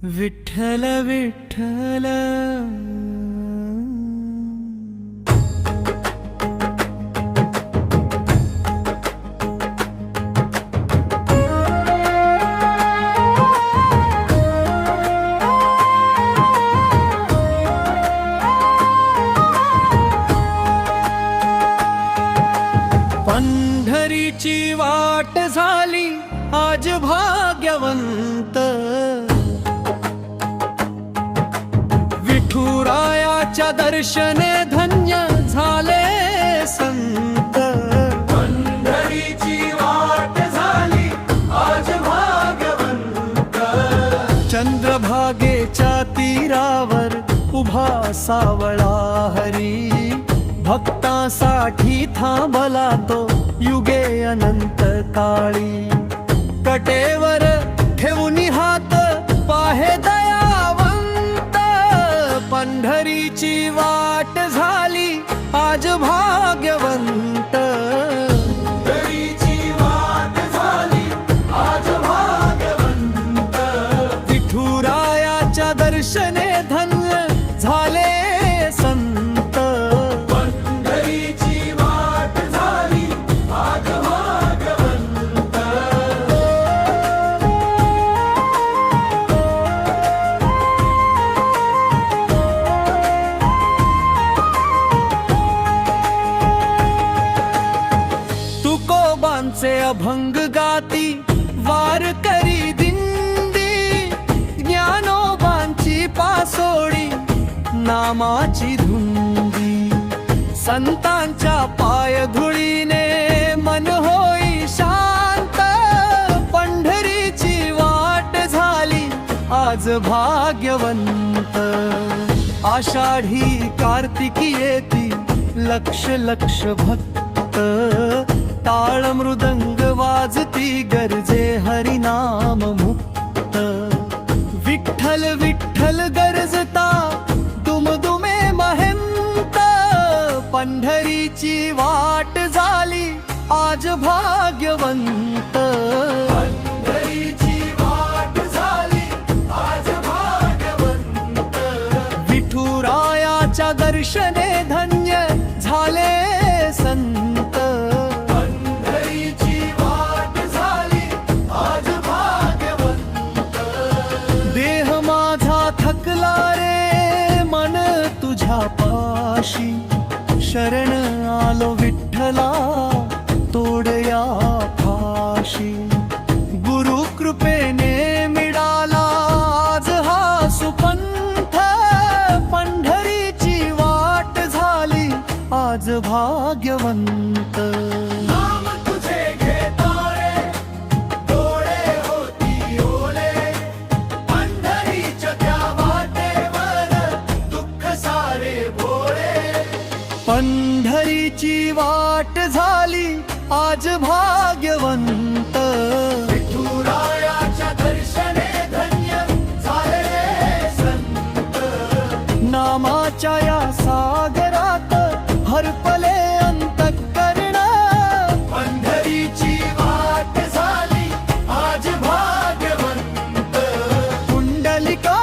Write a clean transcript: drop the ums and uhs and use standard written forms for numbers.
विठ्ठल विठ्ठल पंढरीची वाट झाली आज भाग्यवंत, विठुरायाच्या दर्शने धन्य झाले संत। पंढरीची वाट झाली आज भाग्यवंत, चंद्रभागेच्या तीरावर उभा सावळा हरी, भक्तांसाठी थांबला तो युगे अनंत काळी। कटेवर ठेवून हात पाहे दयावंत, पंढरीची वाट झाली आज भाग्यवंत। पंढरीची वाट झाली आज भाग्यवंत, विठुरायाच्या दर्शने धन्य झाले संत। पंढरीची वाट झाली आज भाग्यवंत। तुकोबांचे अभंग गाती वारकरी दिंडी, ज्ञानोबांची पासोडी नामाची धुंदी, संतांच्या पायधुळीने मन होई शांत। पंढरीची वाट झाली आज भाग्यवंत, आषाढी कार्तिकी येती लक्ष लक्ष भक्त, टाळ मृदंग वाजती गरजे हरिनाम मुक्त। विठ्ठल विठ्ठल गरजता दुमदुमे महंत, पंढरीची वाट झाली आज भाग्यवंत। पंढरीची वाट झाली आज भाग्यवंत, विठुरायाच्या दर्शने धन्य झाले संत। पंढरीची वाट झाली आज भाग्यवंत, देह माझा थकला रे मन तुझ्या पाशी, शरण आलो विठ्ठला तोडया फाशी। गुरु कृपेने मिळाला आज हा सुपंथ, पंढरीची वाट झाली आज भाग्यवंत। नाम तुझे घेता रे डोळे होती ओले, पंढरीच्या त्या वाटेवर दुःख सारे भोळे। पंढरीची वाट झाली आज भाग्यवंत, विठुरायाच्या दर्शने धन्य झाले संत। नामाच्या या सागरात हरपले अंतःकरण, पंढरीची वाट झाली आज भाग्यवंत। कुंडलिका